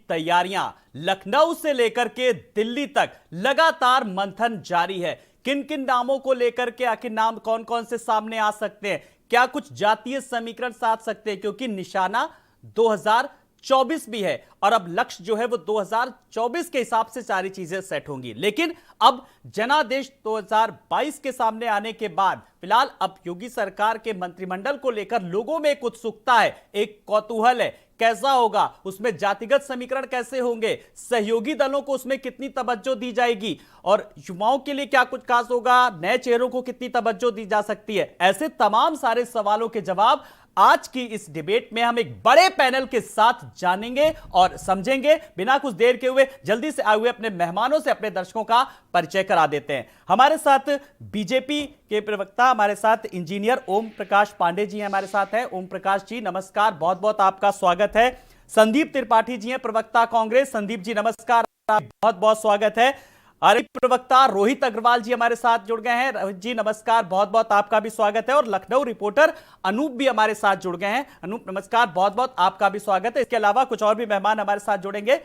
तैयारियां लखनऊ से लेकर के दिल्ली तक लगातार मंथन जारी है। किन किन नामों को लेकर के आखिर नाम कौन कौन से सामने आ सकते हैं, क्या कुछ जातीय समीकरण साध सकते हैं, क्योंकि निशाना 2024 भी है और अब लक्ष्य जो है वो 2024 के हिसाब से सारी चीजें सेट होंगी। लेकिन अब जनादेश 2022 के सामने आने के बाद फिलहाल अब योगी सरकार के मंत्रिमंडल को लेकर लोगों में एक उत्सुकता है, एक कौतूहल है। कैसा होगा, उसमें जातिगत समीकरण कैसे होंगे, सहयोगी दलों को उसमें कितनी तवज्जो दी जाएगी और युवाओं के लिए क्या कुछ खास होगा, नए चेहरों को कितनी तवज्जो दी जा सकती है। ऐसे तमाम सारे सवालों के जवाब आज की इस डिबेट में हम एक बड़े पैनल के साथ जानेंगे और समझेंगे। बिना कुछ देर के हुए जल्दी से आए हुए अपने मेहमानों से अपने दर्शकों का परिचय करा देते हैं। हमारे साथ बीजेपी के प्रवक्ता, हमारे साथ इंजीनियर ओम प्रकाश पांडे जी हमारे साथ हैं। ओम प्रकाश जी नमस्कार, बहुत बहुत आपका स्वागत है। संदीप त्रिपाठी जी हैं, प्रवक्ता कांग्रेस। संदीप जी नमस्कार, बहुत बहुत स्वागत है। अरे प्रवक्ता रोहित अग्रवाल जी हमारे साथ जुड़ गए हैं। रोहित जी नमस्कार, बहुत बहुत आपका भी स्वागत है। और लखनऊ रिपोर्टर अनूप भी हमारे साथ जुड़ गए हैं। अनूप नमस्कार, बहुत बहुत आपका भी स्वागत है। इसके अलावा कुछ और भी मेहमान हमारे साथ जुड़ेंगे,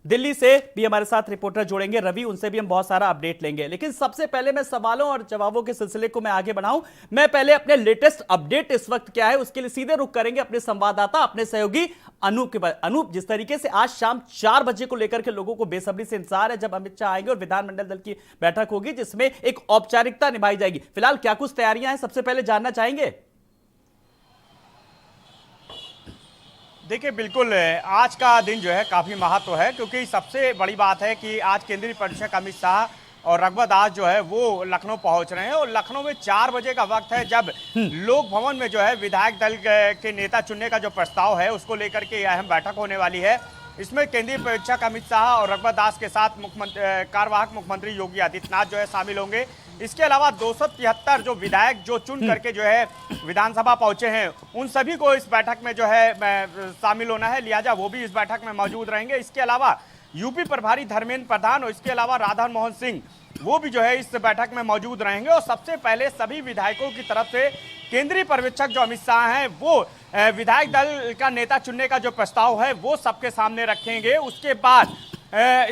दिल्ली से भी हमारे साथ रिपोर्टर जुड़ेंगे रवि, उनसे भी हम बहुत सारा अपडेट लेंगे। लेकिन सबसे पहले मैं सवालों और जवाबों के सिलसिले को मैं आगे बढ़ाऊं, मैं पहले अपने लेटेस्ट अपडेट इस वक्त क्या है उसके लिए सीधे रुख करेंगे अपने संवाददाता, अपने सहयोगी अनूप के पास। अनूप, जिस तरीके से आज शाम 4 बजे को लेकर के लोगों को बेसब्री से इंतजार है जब अमित शाह आएंगे और विधानमंडल दल की बैठक होगी जिसमें एक औपचारिकता निभाई जाएगी, फिलहाल क्या कुछ तैयारियां हैं, सबसे पहले जानना चाहेंगे। देखिए बिल्कुल आज का दिन जो है काफ़ी महत्व है, क्योंकि सबसे बड़ी बात है कि आज केंद्रीय पर्यवेक्षक अमित शाह और रघुवर दास जो है वो लखनऊ पहुंच रहे हैं और लखनऊ में 4 बजे का वक्त है जब लोक भवन में जो है विधायक दल के नेता चुनने का जो प्रस्ताव है उसको लेकर के अहम बैठक होने वाली है। इसमें केंद्रीय पर्यवेक्षक अमित शाह और रघुवर दास के साथ कार्यवाहक मुख्यमंत्री योगी आदित्यनाथ जो है शामिल होंगे। इसके अलावा 273 जो विधायक जो चुन करके जो है विधानसभा पहुंचे हैं उन सभी को इस बैठक में जो है शामिल होना है, लिहाजा वो भी इस बैठक में मौजूद रहेंगे। इसके अलावा यूपी प्रभारी धर्मेंद्र प्रधान और इसके अलावा राधा मोहन सिंह वो भी जो है इस बैठक में मौजूद रहेंगे। और सबसे पहले सभी विधायकों की तरफ से केंद्रीय पर्यवेक्षक जो अमित शाह हैं वो विधायक दल का नेता चुनने का जो प्रस्ताव है वो सबके सामने रखेंगे। उसके बाद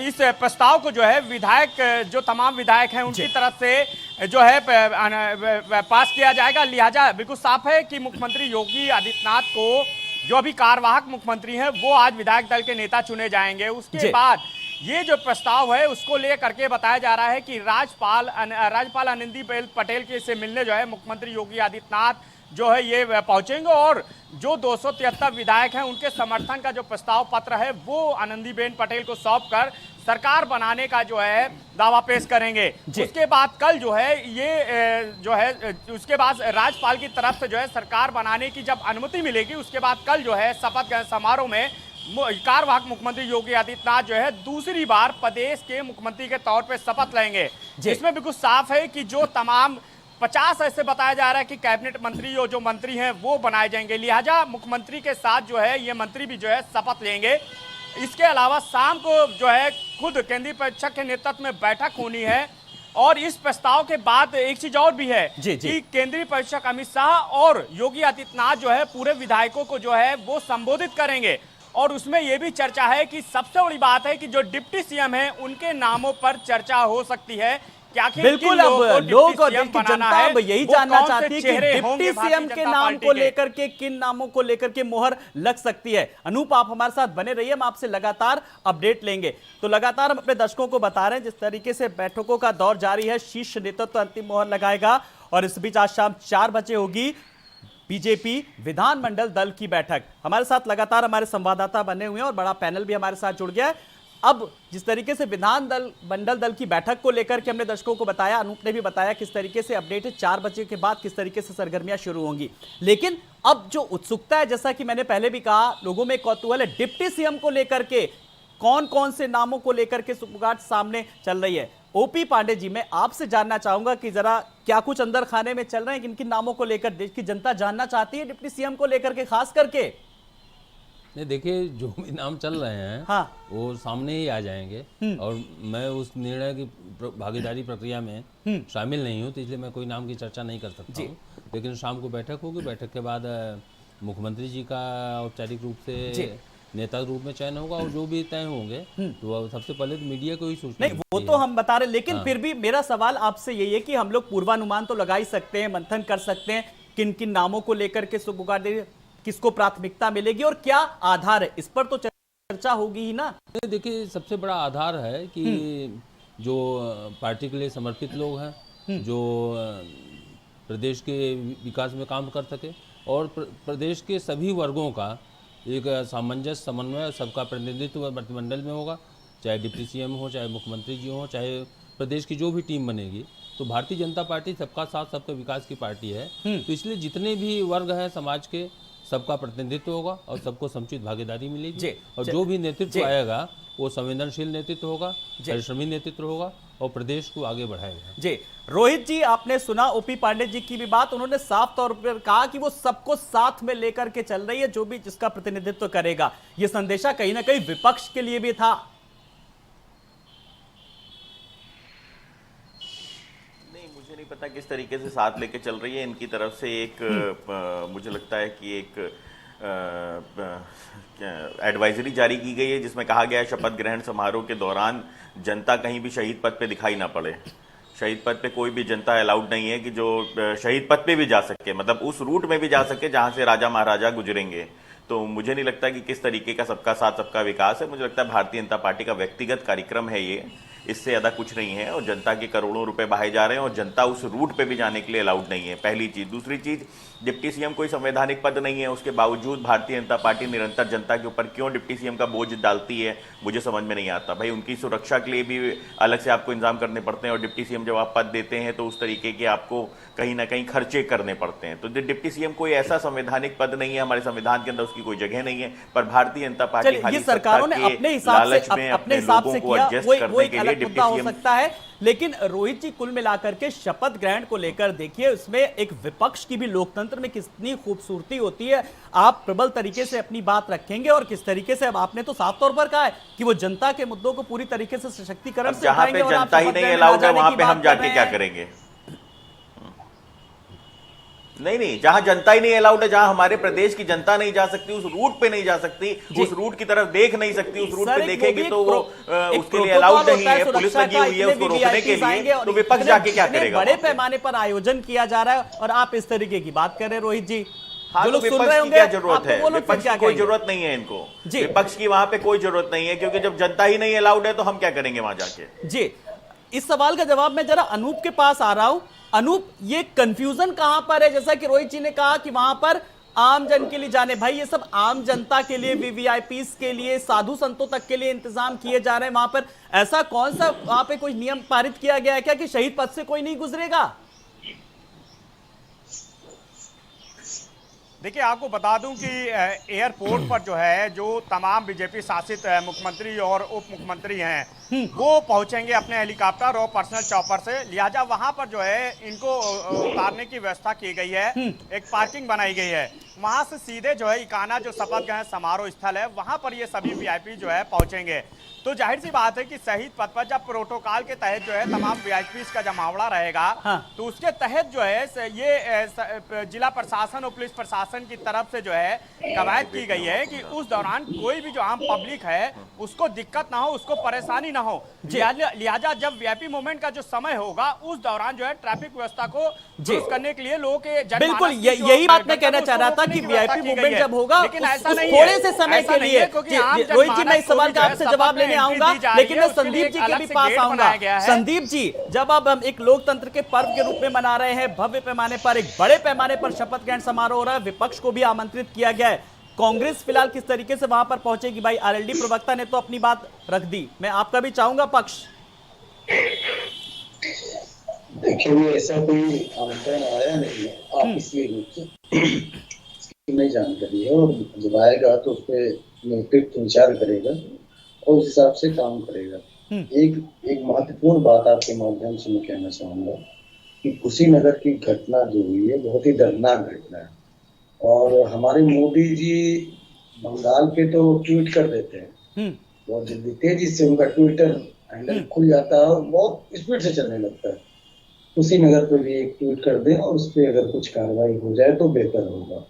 इस प्रस्ताव को जो है विधायक जो तमाम विधायक हैं उनकी तरफ से जो है पास किया जाएगा। लिहाजा बिल्कुल साफ है कि मुख्यमंत्री योगी आदित्यनाथ को जो अभी कार्यवाहक मुख्यमंत्री हैं वो आज विधायक दल के नेता चुने जाएंगे। उसके बाद ये जो प्रस्ताव है उसको लेकर के बताया जा रहा है कि राज्यपाल आनंदीबेन पटेल के से मिलने जो है मुख्यमंत्री योगी आदित्यनाथ जो है ये पहुंचेंगे और जो 273 विधायक हैं उनके समर्थन का जो प्रस्ताव पत्र है वो आनंदीबेन पटेल को सौंपकर सरकार बनाने का जो है दावा पेश करेंगे। उसके बाद कल जो है ये जो है उसके बाद राज्यपाल की तरफ से जो है सरकार बनाने की जब अनुमति मिलेगी उसके बाद कल जो है शपथ समारोह में कार्यवाहक मुख्यमंत्री योगी आदित्यनाथ जो है दूसरी बार प्रदेश के मुख्यमंत्री के तौर पर शपथ लेंगे। इसमें बिल्कुल साफ है कि जो तमाम 50 ऐसे बताया जा रहा है कि कैबिनेट मंत्री और जो मंत्री हैं वो बनाए जाएंगे, लिहाजा मुख्यमंत्री के साथ जो है ये मंत्री भी जो है शपथ लेंगे। इसके अलावा शाम को जो है खुद केंद्रीय पर्यवेक्षक के नेतृत्व में बैठक होनी है और इस प्रस्ताव के बाद एक चीज और भी है कि केंद्रीय पर्यवेक्षक अमित शाह और योगी आदित्यनाथ जो है पूरे विधायकों को जो है वो संबोधित करेंगे और उसमें यह भी चर्चा है कि सबसे बड़ी बात है कि जो डिप्टी सीएम हैं उनके नामों पर चर्चा हो सकती है। बिल्कुल, अब लोग और जनता अब यही जानना चाहती है कि डिप्टी सीएम के नाम को लेकर के किन नामों को लेकर के मोहर लग सकती है। अनूप, आप हमारे साथ बने रहिए, हम आपसे लगातार अपडेट लेंगे। तो लगातार हम अपने दर्शकों को बता रहे हैं जिस तरीके से बैठकों का दौर जारी है, शीर्ष नेतृत्व अंतिम मोहर लगाएगा और इस बीच आज शाम 4 बजे होगी बीजेपी विधानमंडल दल की बैठक। हमारे साथ लगातार हमारे संवाददाता बने हुए हैं और बड़ा पैनल भी हमारे साथ जुड़ गया है। अब जिस तरीके से विधानमंडल दल की बैठक को लेकर के हमने दर्शकों को बताया, अनूप ने भी बताया किस तरीके से अपडेट है, 4 बजे के बाद किस तरीके से सरगर्मियां शुरू होंगी। लेकिन अब जो उत्सुकता है, जैसा कि मैंने पहले भी कहा, लोगों में कौतूहल है डिप्टी सीएम को लेकर के, कौन कौन से नामों को लेकर के सुगबुगाहट सामने चल रही है। ओपी पांडे जी, मैं आपसे जानना चाहूंगा कि जरा क्या कुछ अंदर खाने में चल रहे हैं, किन किन नामों को लेकर देश की जनता जानना चाहती है डिप्टी सीएम को लेकर के खास करके। नहीं, देखिए जो भी नाम चल रहे हैं हाँ, वो सामने ही आ जाएंगे और मैं उस निर्णय की भागीदारी प्रक्रिया में शामिल नहीं हूँ, तो इसलिए मैं कोई नाम की चर्चा नहीं कर सकता हूँ। लेकिन शाम को बैठक होगी, बैठक के बाद मुख्यमंत्री जी का औपचारिक रूप से नेता के रूप में चयन होगा, और जो भी तय होंगे तो सबसे पहले तो मीडिया को ही सूचना नहीं, वो मिलती तो है। हम बता रहे, लेकिन फिर भी मेरा सवाल आपसे यही है कि हम लोग पूर्वानुमान तो लगा ही सकते हैं, मंथन कर सकते हैं, किन किन नामों को लेकर के सुगुगार दे, किसको प्राथमिकता मिलेगी और क्या आधार है, इस पर तो चर्चा होगी ही ना। नहीं, देखिए सबसे बड़ा आधार है कि जो पार्टी के लिए समर्पित लोग हैं, जो प्रदेश के विकास में काम कर सके, और प्रदेश के सभी वर्गों का एक सामंजस्य समन्वय, सबका प्रतिनिधित्व मंत्रिमंडल में होगा, चाहे डिप्टी सीएम हो, चाहे मुख्यमंत्री जी हो, चाहे प्रदेश की जो भी टीम बनेगी। तो भारतीय जनता पार्टी सबका साथ सबका विकास की पार्टी है, तो इसलिए जितने भी वर्ग हैं समाज के, सबका प्रतिनिधित्व होगा और सबको समुचित भागीदारी मिलेगी। और जो भी नेतृत्व आएगा वो संवेदनशील नेतृत्व होगा, परिश्रमी नेतृत्व होगा और प्रदेश को आगे बढ़ाएगा। जी रोहित जी, आपने सुना ओपी पांडे जी की भी बात, उन्होंने साफ तौर पर कहा कि वो सबको साथ में लेकर के चल रही है, जो भी जिसका प्रतिनिधित्व करेगा। ये संदेशा कहीं ना कहीं विपक्ष के लिए भी था। मुझे नहीं पता किस तरीके से साथ लेके चल रही है। इनकी तरफ से एक मुझे लगता है कि एक एडवाइजरी जारी की गई है, जिसमें कहा गया है शपथ ग्रहण समारोह के दौरान जनता कहीं भी शहीद पथ पे दिखाई ना पड़े। शहीद पथ पे कोई भी जनता अलाउड नहीं है कि जो शहीद पथ पे भी जा सके, मतलब उस रूट में भी जा सके जहां से राजा महाराजा गुजरेंगे। तो मुझे नहीं लगता कि किस तरीके का सबका साथ सबका विकास है। मुझे लगता है भारतीय जनता पार्टी का व्यक्तिगत कार्यक्रम है ये, इससे ज़्यादा कुछ नहीं है। और जनता के करोड़ों रुपए बहाए जा रहे हैं और जनता उस रूट पे भी जाने के लिए अलाउड नहीं है, पहली चीज़। दूसरी चीज़, डिप्टी सीएम कोई संवैधानिक पद नहीं है, उसके बावजूद भारतीय जनता पार्टी निरंतर जनता के ऊपर क्यों डिप्टी सीएम का बोझ डालती है, मुझे समझ में नहीं आता। भाई उनकी सुरक्षा के लिए भी अलग से आपको इंतजाम करने पड़ते हैं, और डिप्टी सीएम जब आप पद देते हैं तो उस तरीके के आपको कहीं ना कहीं खर्चे करने पड़ते हैं। तो डिप्टी सीएम कोई ऐसा संवैधानिक पद नहीं है, हमारे संविधान के अंदर उसकी कोई जगह नहीं है। पर भारतीय जनता पार्टी खाली सरकारों ने अपने हिसाब से किया, वो एक अलग मुद्दा हो सकता है। लेकिन रोहित जी, कुल मिलाकर के शपथ ग्रहण को लेकर देखिए, उसमें एक विपक्ष की भी लोकतंत्र में कितनी खूबसूरती होती है। आप प्रबल तरीके से अपनी बात रखेंगे और किस तरीके से, अब आपने तो साफ तौर पर कहा है कि वो जनता के मुद्दों को पूरी तरीके से सशक्तिकरण से जहां पे जनता ही नहीं अलाउड है वहां पे हम जाके क्या करेंगे? नहीं, जहां जनता ही नहीं अलाउड है, जहां हमारे प्रदेश की जनता नहीं जा सकती, उस रूट पे नहीं जा सकती, उस रूट की तरफ देख नहीं सकती, उस रूट पे देखेगी तो वो उसके लिए अलाउड नहीं है, पुलिस लगी हुई है उसको रोकने के लिए। तो विपक्ष जाके क्या करेगा? बड़े पैमाने पर आयोजन किया जा रहा है और आप इस तरीके की बात कर रहे हैं रोहित जी। हाँ, जो तो लोग सुन विपक्ष रहे की होंगे, क्या जरूरत है? विपक्ष की कोई जरूरत नहीं है इनको, विपक्ष की वहां पे कोई जरूरत नहीं है, क्योंकि जब जनता ही नहीं अलाउड है तो हम क्या करेंगे वहां जाके? जी, इस सवाल का जवाब मैं जरा अनूप के पास आ रहा हूं। अनूप, ये कंफ्यूजन कहां पर है? जैसा कि रोहित जी ने कहा कि वहां पर आम जन के लिए जाने, भाई ये सब आम जनता के लिए, वीवीआईपीस के लिए, साधु संतों तक के लिए इंतजाम किए जा रहे हैं। वहां पर ऐसा कौन सा वहां पे कोई नियम पारित किया गया है क्या कि शहीद पथ से कोई नहीं गुजरेगा? देखिए, आपको बता दूं कि एयरपोर्ट पर जो है, जो तमाम बीजेपी शासित मुख्यमंत्री और उप मुख्यमंत्री हैं, वो पहुंचेंगे अपने हेलीकॉप्टर और पर्सनल चॉपर से। लिहाजा वहां पर जो है इनको उतारने की व्यवस्था की गई है, एक पार्किंग बनाई गई है। वहां से सीधे जो है इकाना जो शपथ ग्रहण समारोह स्थल है, वहां पर ये सभी वीआईपी जो है पहुंचेंगे। तो जाहिर सी बात है कि शहीद पथ पर जब प्रोटोकॉल के तहत जो है तमाम वीआईपी का जमावड़ा रहेगा, तो उसके तहत जो है ये जिला प्रशासन और पुलिस प्रशासन की तरफ से जो है कवायद की गई है कि उस दौरान कोई भी जो आम पब्लिक है उसको दिक्कत ना हो, उसको परेशानी ना हो। लिहाजा जब वीआईपी मूवमेंट का जो समय होगा उस दौरान जो है ट्रैफिक व्यवस्था को दुरुस्त करने के लिए लोगों के बिल्कुल यही बात मैं कहना चाह रहा था कि वीआईपी मूवमेंट जब होगा, लेकिन ऐसा नहीं थोड़े से समय के लिए। रोहित जी, मैं इस सवाल का आपसे जवाब लेने आऊंगा, लेकिन मैं संदीप जी के भी पास आऊंगा। संदीप जी, जब अब हम एक लोकतंत्र के पर्व के रूप में मना रहे हैं, भव्य पैमाने पर, एक बड़े पैमाने पर शपथ ग्रहण समारोह हो रहा है, विपक्ष को भी आमंत्रित किया गया है, कांग्रेस फिलहाल किस तरीके से वहां पर पहुंचेगी? भाई आरएलडी प्रवक्ता ने तो अपनी बात रख दी, मैं आपका भी चाहूंगा पक्ष। देखिए, ऐसा कोई आमंत्रण आया नहीं है ऑफिशियल रूप से, इसकी नहीं जानकारी है, और जब आएगा तो उस पर नेतृत्व विचार करेगा और उस हिसाब से काम करेगा। एक महत्वपूर्ण बात आपके माध्यम से मैं कहना चाहूंगा कि कुशीनगर की घटना जो हुई है बहुत ही दर्दनाक घटना है, और हमारे मोदी जी बंगाल के तो ट्वीट कर देते हैं, बहुत जल्दी तेजी से उनका ट्विटर हैंडल खुल जाता है और बहुत स्पीड से चलने लगता है। कुशीनगर पे भी एक ट्वीट कर दें और उस पर अगर कुछ कार्रवाई हो जाए तो बेहतर होगा।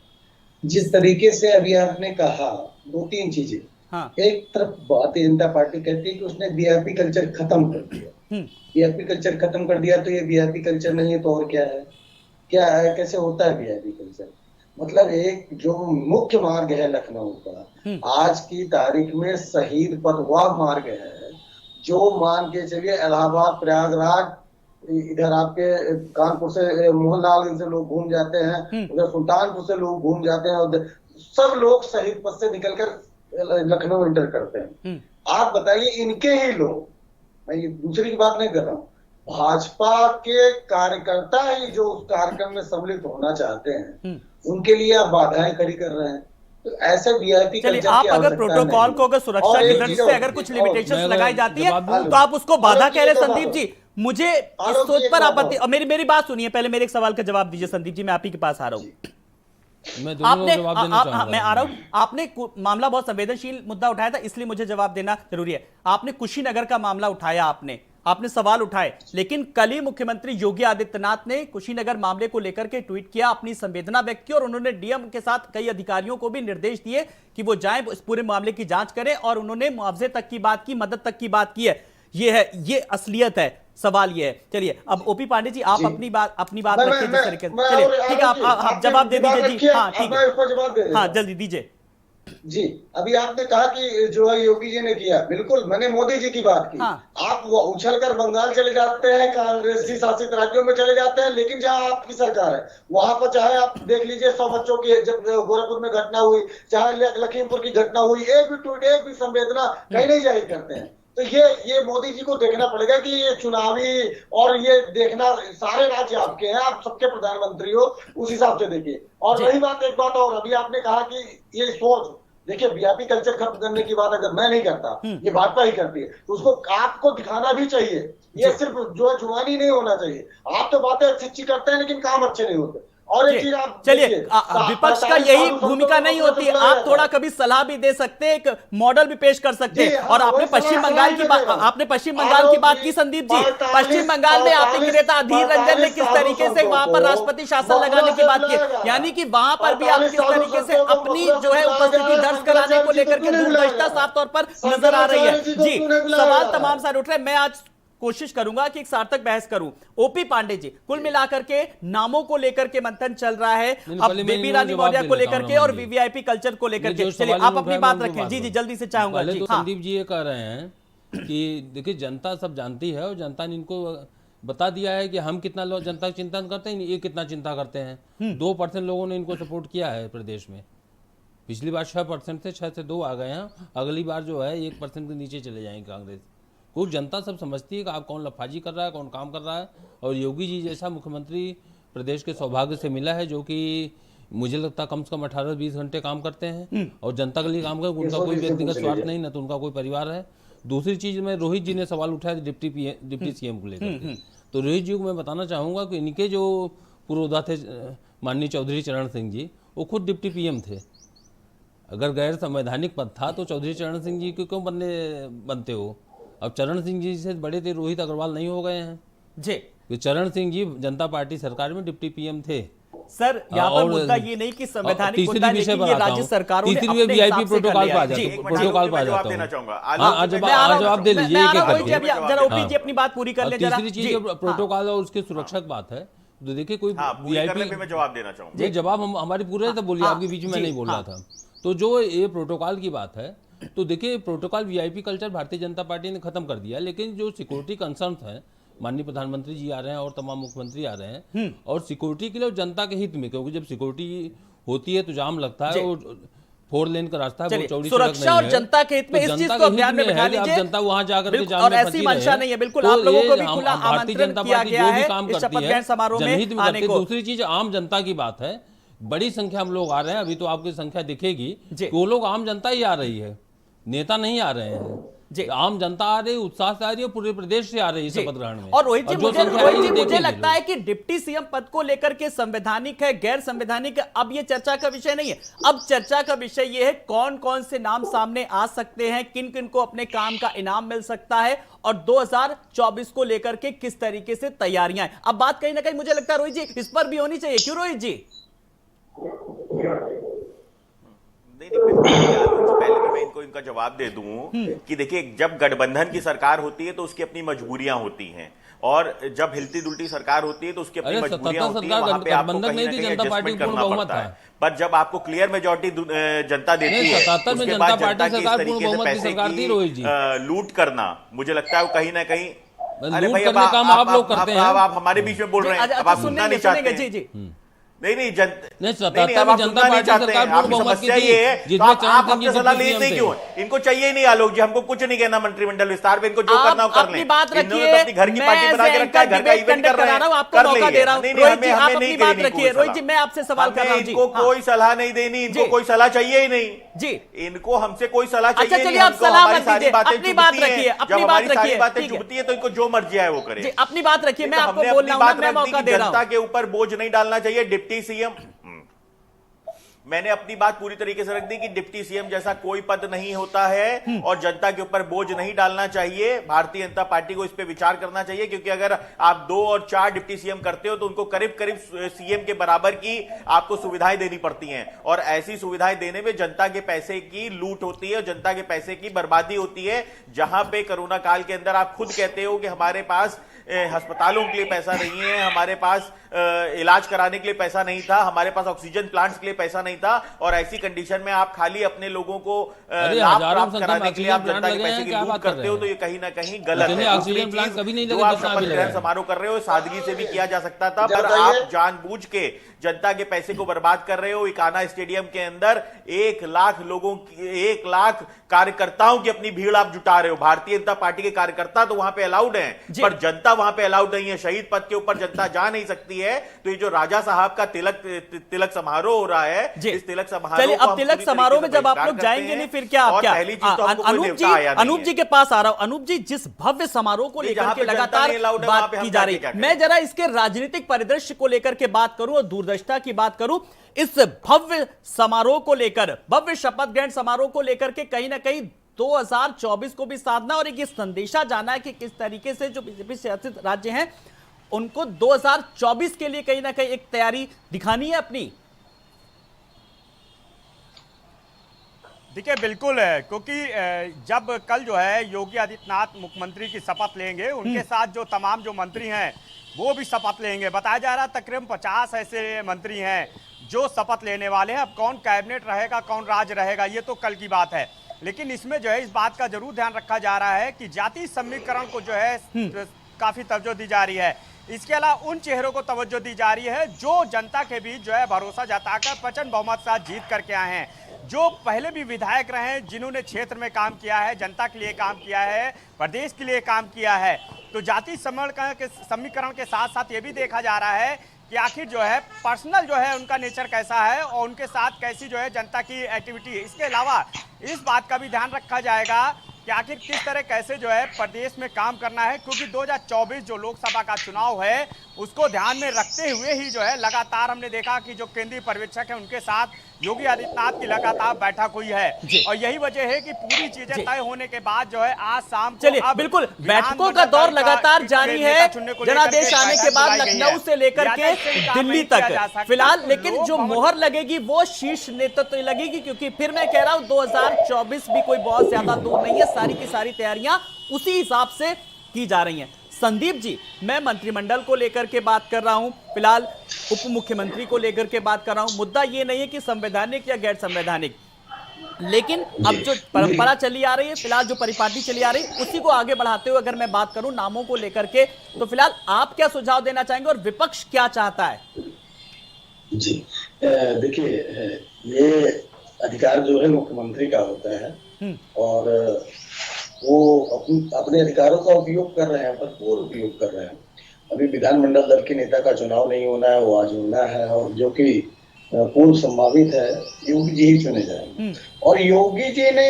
जिस तरीके से अभी आपने कहा, दो तीन चीजें, हाँ। एक तरफ भारतीय जनता पार्टी कहती है कि उसने वीआईपी कल्चर खत्म कर दिया। वीआईपी कल्चर खत्म कर दिया तो ये वीआईपी कल्चर नहीं है तो और क्या है? क्या है, कैसे होता है वीआईपी कल्चर? मतलब एक जो मुख्य मार्ग है लखनऊ का, आज की तारीख में शहीद पथ वह मार्ग है जो मान के चलिए इलाहाबाद, प्रयागराज, इधर आपके कानपुर से मोहनलाल से लोग घूम जाते हैं, उधर सुल्तानपुर से लोग घूम जाते हैं, उधर सब लोग शहीद पथ से निकलकर लखनऊ एंटर करते हैं। आप बताइए, इनके ही लोग, मैं ये दूसरी की बात नहीं कर रहा हूँ, भाजपा के कार्यकर्ता ही जो उस कार्यक्रम में सम्मिलित होना चाहते हैं, उनके लिए आप बाधाएं खड़ी कर रहे हैं। तो ऐसे वीआईपी चलिए, कल्चर आप की अगर आवश्यकता प्रोटोकॉल नहीं। को अगर सुरक्षा और की एक दृष्टि चीज से और- अगर कुछ और- लिमिटेशंस मैं लगाई जाती है जवाब दूं? तो आप उसको बाधा कह रहे हैं। जवाब संदीप दो। जी, मुझे इस आलोक जी, सोच एक पर बात आपत्ति, और। मेरी बात सुनिए पहले, मेरे एक सवाल का जवाब दीजिए संदीप जी, मैं आप ही के पास आ रहा हूँ। मैं दोनों आपने को जवाब देना चाहूंगा। मैं आ रहा हूं, आपने मामला बहुत संवेदनशील मुद्दा उठाया था, इसलिए मुझे जवाब देना जरूरी है। आपने कुशीनगर का मामला उठाया, आपने सवाल उठाए, लेकिन कल ही मुख्यमंत्री योगी आदित्यनाथ ने कुशीनगर मामले को लेकर के ट्वीट किया, अपनी संवेदना व्यक्त की और उन्होंने डीएम के साथ कई अधिकारियों को भी निर्देश दिए कि वो जाएं, इस पूरे मामले की जांच करें, और उन्होंने मुआवजे तक की बात की, मदद तक की बात की है। ये असलियत है। सवाल ये है। चलिए, अब ओपी पांडे जी, आप अपनी बात रखिए जिस तरीके से। चलिए, ठीक है, आप जवाब दे दीजिए जी। हाँ, ठीक है, हाँ, जल्दी दीजिए जी। अभी आपने कहा कि जो है योगी जी ने किया, बिल्कुल मैंने मोदी जी की बात की। हाँ। आप वो उछलकर बंगाल चले जाते हैं, कांग्रेसी शासित राज्यों में चले जाते हैं, लेकिन जहां आपकी सरकार है वहां पर चाहे आप देख लीजिए 100 बच्चों की जब गोरखपुर में घटना हुई, चाहे लखीमपुर की घटना हुई, एक भी ट्वीट, एक भी संवेदना कहीं नहीं जाहिर करते हैं। तो ये मोदी जी को देखना पड़ेगा कि ये चुनावी, और ये देखना, सारे राज्य आपके हैं, आप सबके प्रधानमंत्री हो, उस हिसाब से देखिए। और रही बात, एक बात और, अभी आपने कहा कि ये सोच, देखिए वीआईपी कल्चर खत्म करने की बात अगर मैं नहीं करता, ये भाजपा ही करती है, तो उसको आपको दिखाना भी चाहिए। ये सिर्फ जो है जुबानी नहीं होना चाहिए। आप तो बातें अच्छी अच्छी करते हैं लेकिन काम अच्छे नहीं होते। और एक चीज आप चलिए, देखिए, विपक्ष का यही भूमिका नहीं होती है। आप थोड़ा कभी सलाह भी दे सकते हैं, एक मॉडल भी पेश कर सकते हैं। और आपने पश्चिम बंगाल की बात की संदीप जी। पश्चिम बंगाल में आपने नेता अधीर रंजन ने किस तरीके से वहां पर राष्ट्रपति शासन लगाने की बात की, यानी कि वहां पर भी आप किस तरीके से अपनी जो है उपस्थिति दर्ज कराने को लेकर के दूरदर्शिता साफ तौर पर नजर आ रही है। जी, सवाल तमाम सारे उठ रहे हैं। मैं आज कोशिश करूंगा कि एक सार्थक बहस करूं। ओपी पांडे जी, कुल मिलाकर के नामों को लेकर के मंथन चल रहा है, अब बेबी रानी मौर्य को लेकर के और वीवीआईपी कल्चर को लेकर के। चलिए, आप अपनी बात रखें। जी जी, जल्दी से चाहूंगा। पहले जी, तो हाँ। संदीप जी ये कह रहे हैं कि देखिए, जनता सब जानती है और जनता ने इनको बता दिया है कि हम कितना लोग जनता की चिंता करते हैं, ये कितना चिंता करते हैं। 2% लोगों ने इनको सपोर्ट किया है प्रदेश में। पिछली बार 6% थे, 6 से 2 आ गए हैं। अगली बार जो है 1% के नीचे चले जाएंगे कांग्रेस। कुछ जनता सब समझती है कि आप कौन लफाजी कर रहा है, कौन काम कर रहा है। और योगी जी जैसा मुख्यमंत्री प्रदेश के सौभाग्य से मिला है, जो कि मुझे लगता है कम से कम 18-20 घंटे काम करते हैं और जनता के लिए काम करते हैं। उनका कोई व्यक्तिगत स्वार्थ नहीं, ना तो उनका कोई परिवार है। दूसरी चीज में, रोहित जी ने सवाल उठाया डिप्टी सीएम को लेकर, तो रोहित जी को मैं बताना चाहूँगा कि इनके जो पूर्वोदा थे माननीय चौधरी चरण सिंह जी, वो खुद डिप्टी पीएम थे। अगर गैर संवैधानिक पद था तो चौधरी चरण सिंह जी क्यों बनते हो? अब चरण सिंह जी से बड़े थे रोहित अग्रवाल नहीं हो गए हैं जी। तो चरण सिंह जी जनता पार्टी सरकार में डिप्टी पीएम थे। सर, यहाँ पर मुद्दा ये नहीं कि संवैधानिक मुद्दा, लेकिन ये राज्य सरकारों ने अपने वीआईपी हिसाब से कर प्रोटोकॉल लिया पे आ है। जाता जी, हूं, प्रोटोकॉल पे आ जाता देना हूं। चाहूंगा। हाँ, जवाब दे लीजिए एक एक करके। जरा ओपी जी अपनी बात पूरी कर ले जरा। तीसरी चीज प्रोटोकॉल और उसकी सुरक्षा की बात है, तो देखिए कोई वीआईपी में जवाब देना चाहूंगा। ये जवाब हम हमारी पूरे तो बोलिए, आपके बीच में नहीं बोल रहा था। तो जो ये प्रोटोकॉल की बात है, तो देखिए protocol VIP culture Bharatiya Janata party ने खत्म कर दिया, लेकिन जो सिक्योरिटी कंसर्न है, माननीय प्रधानमंत्री जी आ रहे हैं और तमाम मुख्यमंत्री आ रहे हैं, और सिक्योरिटी के लिए जनता के हित में, क्योंकि जब सिक्योरिटी होती है तो जाम लगता है और 4 लेन का रास्ता है, वो चौड़ी सुरक्षा और जनता के हित में इस चीज को ध्यान में बिठा लीजिए। जनता वहां जाकर के जाम और में ऐसी मंशा नहीं है, बिल्कुल आप लोगों को भी खुला आमंत्रण किया गया है इस शपथ ग्रहण समारोह में आने को। दूसरी चीज आम जनता की बात है, बड़ी संख्या हम लोग आ रहे हैं, अभी तो आपकी संख्या दिखेगी, वो लोग आम जनता ही आ रही है, नेता नहीं आ रहे हैं। आम जनता आ रही है, उत्साह से आ रही है, पूरे प्रदेश से आ रही है शपथ ग्रहण में। और रोहित जी, मुझे लगता है कि डिप्टी सीएम पद को लेकर के संवैधानिक है, गैर संवैधानिक है, अब ये चर्चा का विषय नहीं है। अब चर्चा का विषय ये है कौन कौन से नाम सामने आ सकते हैं, किन किन को अपने काम का इनाम मिल सकता है, और 2024 को लेकर के किस तरीके से तैयारियां हैं। अब बात कहीं ना कहीं मुझे लगता है रोहित जी इस पर भी होनी चाहिए, क्यों रोहित जी? नहीं नहीं, बिल्कुल नहीं, आलोक जी, पहले तो मैं इनको इनका जवाब दे दूं कि देखिए, जब गठबंधन की सरकार होती है तो उसकी अपनी मजबूरियां होती हैं, और जब हिलती दुलती सरकार होती है तो उसकी अपनी अरे मजबूरियां सत्ता होती है, वहां पे आपको गठबंधन कहीं नहीं ना थी, कहीं जनता पार्टी एडजस्टमेंट पूर्ण करना बहुमत पड़ता था। है। पर जब आपको क्लियर मेजोरिटी जनता देती नहीं, है, 77 में उसके जनता बाद पार्टी जनता की इस सरकार पूर्ण तरीके से बहुमत की पैसे सरकार थी, की रोहित जी। लूट करना, मुझे लगता है वो कहीं ना कहीं, अरे लूट भाई, करने का काम आप लोग करते हैं। आप हमारे बीच में बोल रहे हैं, अब आप सुनना नहीं चाहते जी हैं। जी नहीं नहीं, नहीं, अब 77 में आप जनता सुनना नहीं पार्टी चाहते सरकार हैं, पूर्ण आपकी बहुमत की समस्या थी, ये है, तो जिसमें आप चरण सिंह जी हमसे सलाह डिप्टी लेते सीएम क्यों थे। हैं? इनको चाहिए ही नहीं आलोक जी, हमको कुछ नहीं कहना मंत्रिमंडल विस्तार पे, इनको जो आप करना हो कर अपनी लें। बात इन्होंने रखिए, तो अपनी घर की पार्टी बना के रखा है, घर का इवेंट कर रहे हैं, आपको कर मौका लेंगे। दे रहा हूं। नहीं नहीं, रोहित जी, हमें आप नहीं अपनी बात देनी रखिए। कोई रोहित जी, सलाह। मैं आपसे सवाल कर रहा हूं जी। इनको हाँ। कोई सलाह नहीं देनी, इनको जी। कोई सलाह चाहिए ही नहीं जी, इनको हमसे कोई सलाह अच्छा, चाहिए चलिए, नहीं। आप हमको सलाह हमारी मत सारी दीजिए, बातें अपनी बात चुभती हैं। रखिए, अपनी जब बात हमारी सारी रखिए, बातें ठीक है। चुभती है तो इनको जो मर्जी है वो करे। जी, अपनी बात रखिए, मैं तो आपको हमने बोल अपनी रहा हूं ना, बात मैं रख दी मौका कि दे रहा जनता हूं। के ऊपर बोझ नहीं डालना चाहिए। डिप्टी सीएम, मैंने अपनी बात पूरी तरीके से रख दी कि डिप्टी सीएम जैसा कोई पद नहीं होता है और जनता के ऊपर बोझ नहीं डालना चाहिए। भारतीय जनता पार्टी को इस पे विचार करना चाहिए, क्योंकि अगर आप 2 और 4 डिप्टी सीएम करते हो तो उनको करीब करीब सीएम के बराबर की आपको सुविधाएं देनी पड़ती हैं, और ऐसी सुविधाएं देने में जनता के पैसे की लूट होती है, जनता के पैसे की बर्बादी होती है। जहां पे कोरोना काल के अंदर आप खुद कहते हो कि हमारे पास अस्पतालों के लिए पैसा नहीं है, हमारे पास इलाज कराने के लिए पैसा नहीं था, हमारे पास ऑक्सीजन प्लांट्स के लिए पैसा नहीं था, और ऐसी कंडीशन में आप खाली अपने लोगों को लाभ प्राप्त कराने के लिए आप जनता के पैसे की लूट करते हो, तो ये कहीं ना कहीं गलत है। ऑक्सीजन प्लांट कभी नहीं जो लगे, आप जितना शपथ अभी लगा ग्रहण है। समारोह कर रहे हो, सादगी से भी किया जा सकता था, पर आप जानबूझ के जनता के पैसे को बर्बाद कर रहे हो। इकाना स्टेडियम के अंदर 1 लाख लोगों की, 1 लाख कार्यकर्ताओं की अपनी भीड़ आप जुटा रहे हो। भारतीय जनता पार्टी के कार्यकर्ता तो वहां पे अलाउड हैं, पर जनता वहां पे अलाउड नहीं है। शहीद पद के ऊपर जनता जा नहीं सकती है। तो ये जो राजा साहब का तिलक समारोह हो रहा है, इस तिलक समारोह, चलिए, अब तिलक समारोह में जब आप लोग जाएंगे नहीं, फिर क्या आप क्या? पहली चीज तो हमको कोई न्योता आया नहीं अनूप है। जी के पास आ रहा हूं। अनूप जी, जिस भव्य समारोह को लेकर जहां के पे जनता लगातार नहीं allowed है, बात वहां पे हम की जा रही जाके क्या है, करें? मैं जरा इसके राजनीतिक परिदृश्य को लेकर के बात करूं और दूरदर्शिता की बात करूं। इस भव्य समारोह को लेकर, भव्य शपथ ग्रहण समारोह को लेकर के कहीं ना कहीं 2024 को भी साधना और एक ये संदेशा जाना है कि किस तरीके से जो बीजेपी शासित राज्य हैं उनको 2024 के लिए कहीं ना कहीं एक तैयारी दिखानी है अपनी। देखिए, बिल्कुल है, क्योंकि जब कल जो है योगी आदित्यनाथ मुख्यमंत्री की शपथ लेंगे, उनके साथ जो तमाम जो मंत्री हैं वो भी शपथ लेंगे। बताया जा रहा है तकरीबन 50 ऐसे मंत्री हैं जो शपथ लेने वाले हैं। अब कौन कैबिनेट रहेगा, कौन राज रहेगा, ये तो कल की बात है। लेकिन इसमें जो है इस बात का जरूर ध्यान रखा जा रहा है कि जातीय समीकरण को जो है काफी तवज्जो दी जा रही है। इसके अलावा उन चेहरों को तवज्जो दी जा रही है जो जनता के बीच जो है भरोसा जताकर प्रचंड बहुमत के साथ जीत करके आए हैं, जो पहले भी विधायक रहे हैं, जिन्होंने क्षेत्र में काम किया है, जनता के लिए काम किया है, प्रदेश के लिए काम किया है। तो जातीय समीकरण के साथ साथ ये भी देखा जा रहा है कि आखिर जो है पर्सनल जो है उनका नेचर कैसा है और उनके साथ कैसी जो है जनता की एक्टिविटी है। इसके अलावा इस बात का भी ध्यान रखा जाएगा कि आखिर किस तरह कैसे जो है प्रदेश में काम करना है, क्योंकि 2024 जो लोकसभा का चुनाव है उसको ध्यान में रखते हुए ही जो है लगातार हमने देखा कि जो केंद्रीय पर्यवेक्षक है उनके साथ योगी आदित्यनाथ की लगातार बैठक हुई है, और यही वजह है कि पूरी चीजें तय होने के बाद जो है आज शाम को चलिए, बिल्कुल बैठकों का दौर लगातार जारी है। जनादेश आने के बाद लखनऊ से लेकर के दिल्ली तक फिलहाल, लेकिन जो मोहर लगेगी वो शीर्ष नेतृत्व लगेगी, क्योंकि फिर मैं कह रहा हूं 2024 भी कोई बहुत ज्यादा दूर नहीं है। सारी की सारी तैयारियां उसी हिसाब से की जा रही हैं। संदीप जी, मैं मंत्रिमंडल को लेकर के बात कर रहा हूं, फिलहाल उप मुख्यमंत्री को लेकर के बात कर रहा हूं। मुद्दा ये नहीं है कि संवैधानिक या गैर संवैधानिक, लेकिन अब जो परंपरा चली आ रही है, फिलहाल जो परिपाटी चली आ रही है, उसी को आगे बढ़ाते हुए अगर मैं बात करूं नामों को लेकर के, तो फिलहाल आप क्या सुझाव देना चाहेंगे और विपक्ष क्या चाहता है? जी, देखिए, ये अधिकार जो है मुख्यमंत्री का होता है और वो अपने अधिकारों का उपयोग कर रहे हैं, भरपूर उपयोग कर रहे हैं। अभी विधानमंडल दल के नेता का चुनाव नहीं होना है, वो आज होना है, और जो कि पूर्ण संभावित है, योगी जी ही चुने जाएंगे। और योगी जी ने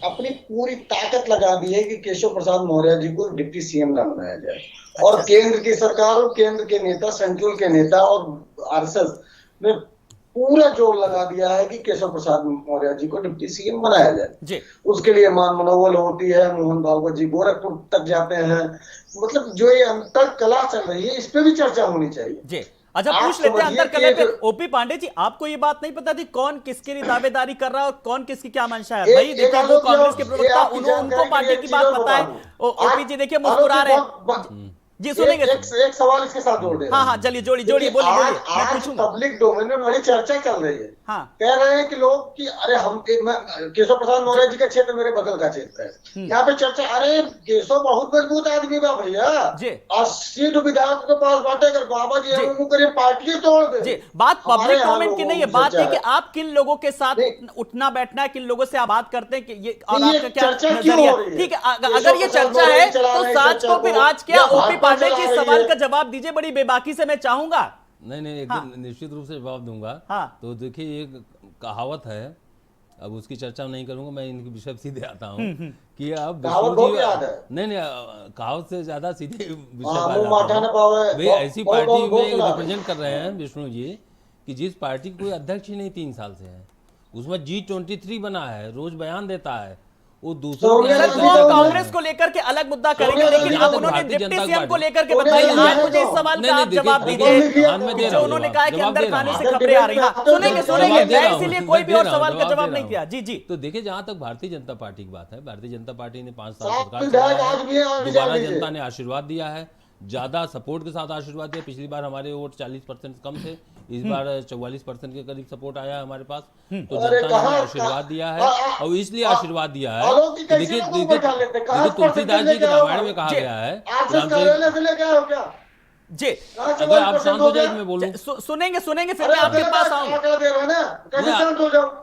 अपनी पूरी ताकत लगा दी है कि केशव प्रसाद मौर्य जी को डिप्टी सीएम ना बनाया जाए। अच्छा। और केंद्र की सरकार और केंद्र के नेता, सेंट्रल के नेता और आरएसएस ने पूरा जोर लगा दिया है कि केशव प्रसाद मौर्य जी को डिप्टी सीएम बनाया जाए। उसके लिए मान मनोबल होती है, मोहन भागवत जी गोरखपुर तक जाते हैं। मतलब जो ये अंतर कला चल रही है, इस पे भी चर्चा होनी चाहिए। अच्छा, आप पूछ लेते हैं समझिए अंदर कर कि लेते हैं। एक- ओपी पांडे जी, आपको ये बात नहीं पता थी कौन किसके लिए दावेदारी कर रहा है और कौन किसकी क्या मंशा है? भाई देखिए, वो आलोक जी, कांग्रेस के ये प्रवक्ता, आपकी उनको जानकारी के पार्टी लिए की एक बात चीज और पता है। बता दूं। ओपी जी देखिए आलोक मुस्कुरा जी, रहे हैं बहुत- जी, सुनेंगे एक सवाल इसके साथ जोड़ दे रहा हाँ हूं। हाँ, चलिए जोड़िए जोड़िए, देखिए, बोलिए बोलिए, मैं आज पूछूंगा। पब्लिक डोमेन में बड़ी चर्चा चल रही है। हाँ। कह रहे हैं कि लोग कि अरे केशव प्रसाद मौर्य जी का क्षेत्र मेरे बगल का क्षेत्र है, यहाँ पे चर्चा, अरे केशव बहुत मजबूत आदमी बा भैया, जी। 80 विधायकों के पास बांटे कर बाबा जी जी। हम करिए पार्टी तोड़ दे। जी, बात हमारे पब्लिक यहाँ कमेंट की लोगों नहीं है, की बात चर्चा ये कि आप किन लोगों के साथ नहीं। उठना बैठना है, किन लोगों से आप बात करते हैं कि ये, और ये आपका क्या चर्चा क्यों नजरिया? हो रही है? ठीक है, केशव अगर ये प्रसाद चर्चा मौर्य है चला तो रहे हैं साच चर्चा को फिर को, आज क्या या ओपी भाजपा पांडे चला जी रही सवाल है। का जवाब दीजिए, बड़ी बेबाकी से मैं चाहूंगा। नहीं एकदम निश्चित रूप से जवाब दूंगा। हाँ। तो देखिए, एक कहावत है, अब उसकी चर्चा नहीं करूंगा, मैं इनके विषय सीधे आता हूँ कि अब कहावत विष्णु बहुत जी, याद है। नहीं कहावत से ज्यादा सीधे विषय हाँ, पर मुंह माथा आता न हूँ। पावे, भाई बहुत- ऐसी बहुत- पार्टी बहुत- बहुत में सुना है। रिप्रेजेंट कर रहे हैं विष्णु जी कि जिस पार्टी के कोई अध्यक्ष ही नहीं 3 साल से है, उसमें G23 बना है, रोज बयान देता है, वो दूसरों सोनिया के सर, यहाँ वो नहीं हम करता है। कांग्रेस को लेकर के अलग मुद्दा करेंगे, सोनिया लेकिन गांधी अब को उन्होंने भारतीय डिप्टी जनता सीएम को पार्टी- लेकर के सोनिया बताइए। गांधी आज को- मुझे इस सवाल का आप देखिए, जवाब देखिए, दीजिए। हाँ, मैं दे रहा हूँ उन्होंने जवाब, कहा है कि जवाब अंदर दे रहा खाने हूँ। से अगर खबरें आ रही हैं। डिबेट में सुनेंगे आप सुनेंगे, जवाब दे मैं रहा हूँ, इसीलिए मैं कोई भी दे और रहा हूँ, सवाल का जवाब जवाब दे नहीं रहा दिया। हूँ। जी जी तो देखिए, जहां तक भारतीय जनता पार्टी की बात है, भारतीय जनता पार्टी ने 5 साल सात सरकार विधायक चलाया आज भी हैं, है, आज भी दोबारा जान लीजिए। जनता ने आशीर्वाद दिया है, ज्यादा सपोर्ट के साथ आशीर्वाद दिया। पिछली बार हमारे वोट 40% कम थे, इस बार 44% के करीब सपोर्ट आया है हमारे पास। तो अरे जनता ने हमें कहाँ- आशीर्वाद दिया है, आ- और इसलिए आ- आशीर्वाद दिया है। आलोक जी तो कैसे देखिए लोगों को देखिए बैठा लेते हैं? कहाँ देखिए, तुलसीदास जी लेके के आओ? रामायण में कहा जी। गया है, आरएसएस रामचरित, कार्यालय से लेके आए हो क्या? जी, कहाँ से अगर आप 1% शांत हो हो जाए गया? तो मैं बोलूं। सुनेंगे सुनेंगे, फिर अरे मैं आपके गलत पास आऊंगा। आंकड़ा दे रहे हैं ना, कैसे नहीं, शांत हो जाओ?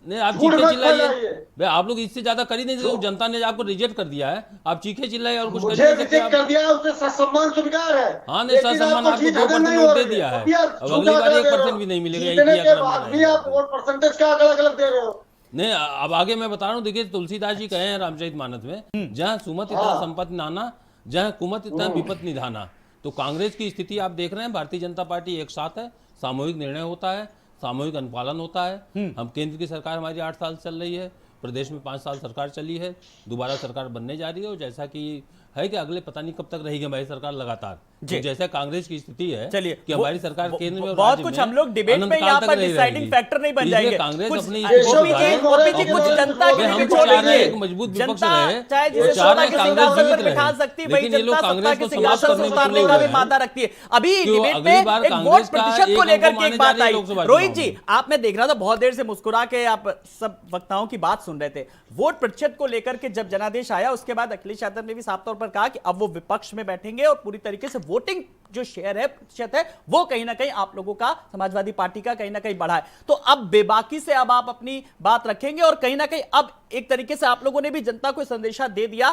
नहीं आप झूठ चीखे मत चिल्लाइए फैलाइए। भाई, आप लोग इससे ज्यादा कर ही नहीं सकते, जनता ने आपको रिजेक्ट कर दिया है, आप चीखे चिल्लाइए और कुछ कर ही मुझे नहीं सकते रिजेक्ट आप। कर दिया, उससे सम्मान स्वीकार है। हाँ, नहीं, लेकिन सम्मान आपको आपको जीत 2% नहीं वोट हो दे रही दिया है। अब यार, अब झूठा अगली बार आंकड़ा 1% दे रहे भी हो। नहीं मिलेगा, जीतने एक ही के आंकड़ा बाद मिलेगा भी आप आपको। वोट परसेंटेज का आंकड़ा गलत दे रहे हो। नहीं, अब आगे मैं बता रहा हूँ। देखिए, तुलसीदास जी कहे हैं रामचरितमानस में, जहाँ सुमति तहाँ संपत्ति नाना, जहाँ कुमति तहाँ विपत्ति निधाना। तो कांग्रेस की स्थिति आप देख रहे हैं, भारतीय जनता पार्टी एक साथ है, सामूहिक निर्णय होता है, सामूहिक अनुपालन होता है। हम केंद्र की सरकार हमारी 8 साल चल रही है, प्रदेश में 5 साल सरकार चली है, दोबारा सरकार बनने जा रही है, और जैसा कि है कि अगले पता नहीं कब तक रहेगी हमारी सरकार लगातार। जी। तो जैसा कांग्रेस की स्थिति है, चलिए, कि हमारी सरकार केंद्र में और बहुत राज्य कुछ में हम लोग डिबेट में अनंतकाल यहाँ तक पर नहीं डिसाइडिंग रहेगी। फैक्टर नहीं बन इसलिए जाएंगे। कांग्रेस कुछ अपनी ओपी स्थिति जी, सुधारे, ओपी जी, और कुछ जनता हम के लिए हम भी तो छोड़ चाह रहे हैं दीजिए। एक मजबूत विपक्ष जनता रहे, चाहे और जिसे चाह सोना रहे के हैं कांग्रेस सिंहासन जीवित पर रहे। बिठा सकती है, वही लेकिन ये लोग जनता सत्ता कांग्रेस के को समाप्त सिंहासन से करने में उतारने तुले का हुए भी हैं। मादा रखती है। अभी क्यों डिबेट अगली में बार एक कांग्रेस वोट का प्रतिशत एक को अंक लेकर के माने एक जा बात रही है आई। लोकसभा रोहित चुनाव जी, में। आप मैं देख रहा था बहुत देर से मुस्कुरा के आप सब वक्ताओं की बात सुन रहे थे। वोट प्रतिशत को लेकर के जब जनादेश आया, उसके बाद अखिलेश यादव ने भी साफ तौर पर कहा कि अब वो विपक्ष में बैठेंगे और पूरी तरीके से वोटिंग जो शेयर है, प्रतिशत है, वो कहीं ना कहीं आप लोगों का, समाजवादी पार्टी का कहीं ना कहीं बढ़ा है। तो अब बेबाकी से अब आप अपनी बात रखेंगे, और कहीं ना कहीं अब एक तरीके से आप लोगों ने भी जनता को संदेशा दे दिया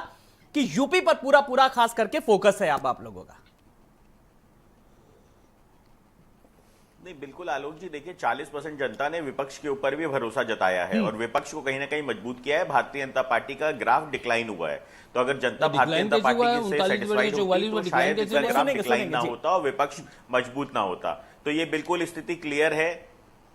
कि यूपी पर पूरा पूरा खास करके फोकस है अब आप लोगों का। नहीं, बिल्कुल आलोक जी, देखिए 40% जनता ने विपक्ष के ऊपर भी भरोसा जताया है और विपक्ष को कहीं ना कहीं मजबूत किया है। भारतीय जनता पार्टी का ग्राफ डिक्लाइन हुआ है, तो अगर जनता भारतीय जनता पार्टी से सेटिस्फाइड होती तो शायद इसका ग्राफ डिक्लाइन ना होता और विपक्ष मजबूत ना होता। तो ये बिल्कुल स्थिति क्लियर है,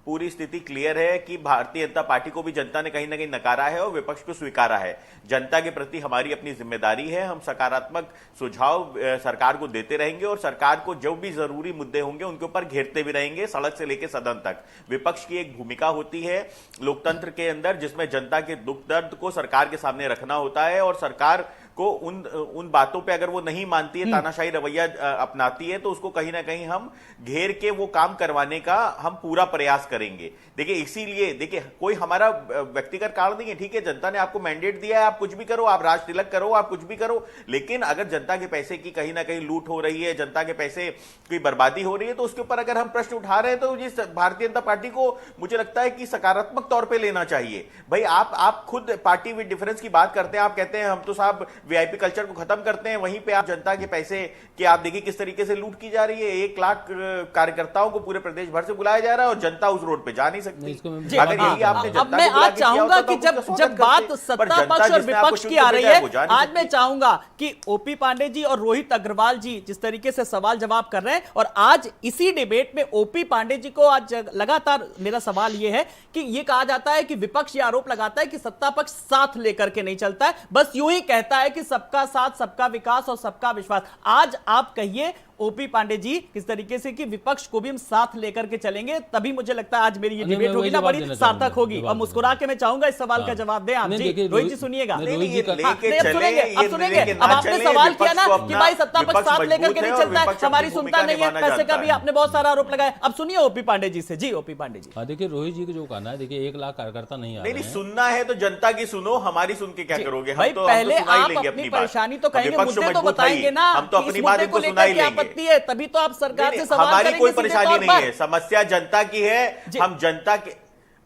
पूरी स्थिति क्लियर है कि भारतीय जनता पार्टी को भी जनता ने कहीं ना कहीं नकारा है और विपक्ष को स्वीकारा है। जनता के प्रति हमारी अपनी जिम्मेदारी है, हम सकारात्मक सुझाव सरकार को देते रहेंगे और सरकार को जो भी जरूरी मुद्दे होंगे उनके ऊपर घेरते भी रहेंगे, सड़क से लेकर सदन तक। विपक्ष की एक भूमिका होती है लोकतंत्र के अंदर, जिसमें जनता के दुख दर्द को सरकार के सामने रखना होता है, और सरकार को उन बातों पे अगर वो नहीं मानती है, तानाशाही रवैया अपनाती है, तो उसको कहीं ना कहीं हम घेर के वो काम करवाने का हम पूरा प्रयास करेंगे। देखिए, इसीलिए देखिए, कोई हमारा व्यक्तिगत कारण नहीं है, ठीक है, जनता ने आपको मैंडेट दिया है, आप कुछ भी करो, आप राज तिलक करो, आप कुछ भी करो, लेकिन अगर जनता के पैसे की कहीं ना कहीं लूट हो रही है, जनता के पैसे की बर्बादी हो रही है, तो उसके ऊपर अगर हम प्रश्न उठा रहे हैं तो ये भारतीय जनता पार्टी को मुझे लगता है कि सकारात्मक तौर पर लेना चाहिए। भाई, आप खुद पार्टी विद डिफरेंस की बात करते हैं, आप कहते हैं हम तो साहब वीआईपी कल्चर को खत्म करते हैं, वहीं पे आप जनता के पैसे कि आप देखिए किस तरीके से लूट की जा रही है। 1 लाख कार्यकर्ताओं को पूरे प्रदेश भर से बुलाया जा रहा है और जनता उस रोड पे जा नहीं सकती। अगर यही आपने जनता अब मैं को बुला आज के किया चाहूंगा होता कि तो उसका जब स्वागत बात करते। सत्ता पर जनता पक्ष और जिसने आपको विपक्ष चुन की के आ रही भेजा है, वो जा नहीं आज सकती। मैं चाहूंगा कि ओपी पांडे जी और रोहित अग्रवाल जी जिस तरीके से सवाल जवाब कर रहे हैं, और आज इसी डिबेट में ओपी पांडे जी को आज लगातार मेरा सवाल यह है कि यह कहा जाता है कि विपक्ष यह आरोप लगाता है कि सत्ता पक्ष साथ लेकर के नहीं चलता है, बस यूं ही कहता है कि सबका साथ, सबका विकास और सबका विश्वास। आज आप कहिए ओपी पांडे जी, किस तरीके से कि विपक्ष को भी हम साथ लेकर के चलेंगे, तभी मुझे लगता है आज मेरी ये डिबेट होगी ना बड़ी सार्थक होगी। और मुस्कुरा के मैं चाहूंगा इस सवाल का जवाब दें आप जी। रोहित जी सुनिएगा, अब सुनेंगे। अब आपने सवाल किया ना कि भाई सत्ता पक्ष साथ लेकर के नहीं चलता है, हमारी सुनता नहीं है, पैसे का भी आपने बहुत सारा आरोप लगाया। अब सुनिए ओपी पांडे जी से। जी ओपी पांडे जी। हाँ देखिए, रोहित जी का जो कहना है, देखिए 1 लाख कार्यकर्ता नहीं आ रहे नहीं हैं। सुनना है तो जनता की सुनो, हमारी सुन के क्या करोगे? भाई पहले आप अपनी परेशानी तो कहेंगे, मुद्दे तो बताएंगे ना। हम तो अपनी बात को सुना ही लेंगे। आपत्ति है तभी तो आप सरकार से सवाल हमारी करेंगे। कोई परेशानी नहीं है, समस्या जनता की है। हम जनता के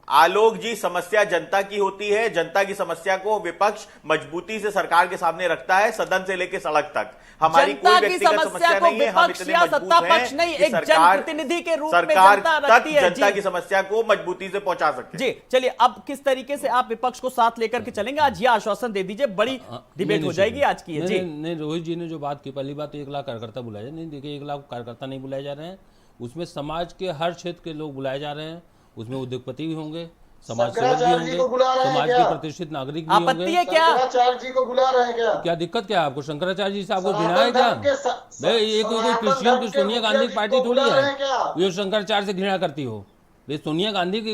आलोक जी, समस्या जनता की होती है। जनता की समस्या को विपक्ष मजबूती से सरकार के सामने रखता है, सदन से लेकर सड़क तक। हमारी कोई व्यक्तिगत समस्या नहीं है, हम इतने मजबूत हैं कि सरकार प्रतिनिधि के रूप में सरकार जनता तक रखती है जनता की समस्या को मजबूती से पहुंचा सकते जी। चलिए अब किस तरीके से आप विपक्ष को साथ लेकर के चलेंगे, आज ये आश्वासन दे दीजिए, बड़ी डिबेट हो जाएगी आज की। जी नहीं, रोहित जी ने जो बात की, पहली बात तो 1 लाख कार्यकर्ता बुलाया जाए, नहीं देखिए 1 लाख कार्यकर्ता नहीं बुलाए जा रहे हैं, उसमें समाज के हर क्षेत्र के लोग बुलाए जा रहे हैं। उसमें उद्योगपति भी होंगे, समाज सेवक भी होंगे, समाज के प्रतिष्ठित नागरिक भी होंगे। आपत्ति है क्या? शंकराचार्य जी को बुला रहे हैं क्या दिक्कत क्या है आपको? शंकराचार्य जी से आपको घृणा है क्या? ये कोई क्रिश्चियन की सोनिया गांधी की पार्टी थोड़ी है ये शंकराचार्य से घृणा करती हो। ये सोनिया गांधी की,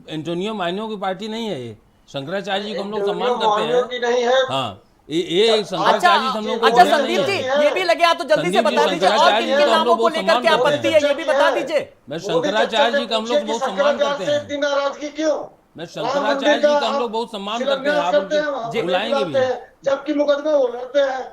एंटोनियो माइनो की पार्टी नहीं है। ये शंकराचार्य जी को हम लोग सम्मान करते हैं। हाँ, ये शंकराचार्य जी हम लोग। अच्छा संदीप जी, ये भी लगे आप तो जल्दी से बता दीजिए, और किनके नामों को लेकर के आपत्ति है ये भी बता दीजिए। मैं शंकराचार्य जी का हम लोग बहुत सम्मान करते हैं। नाराजगी क्यों? मैं शंकराचार्य जी का हम लोग बहुत सम्मान करते हैं, आप बुलाएंगे भी। जबकि मुकदमे वो लड़ते हैं।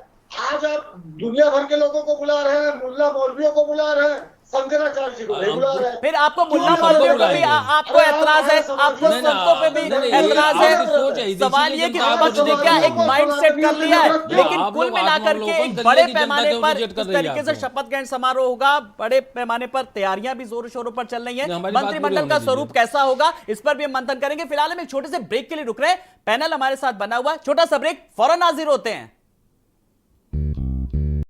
आज आप दुनिया भर के लोगों को बुला रहे हैं, मुल्ला मौलवियों को बुला रहे हैं, शंकराचार्य जी को नहीं बुला रहे हैं। फिर आपको मुल्ला मौलवियों को भी आपको ऐतराज है, आपको संतों पे भी ऐतराज है। सवाल ये कि विपक्ष ने क्या एक माइंड सेट कर लिया है, लेकिन कुल मिलाकर के एक बड़े पैमाने पर इस तरीके से शपथ ग्रहण समारोह होगा, बड़े पैमाने पर तैयारियां भी जोरों शोरों पर चल रही है। मंत्रिमंडल का स्वरूप कैसा होगा इस पर भी हम मंथन करेंगे। फिलहाल हम एक छोटे से ब्रेक के लिए रुक रहे हैं, पैनल हमारे साथ बना हुआ, छोटा सा ब्रेक, फौरन हाजिर होते हैं।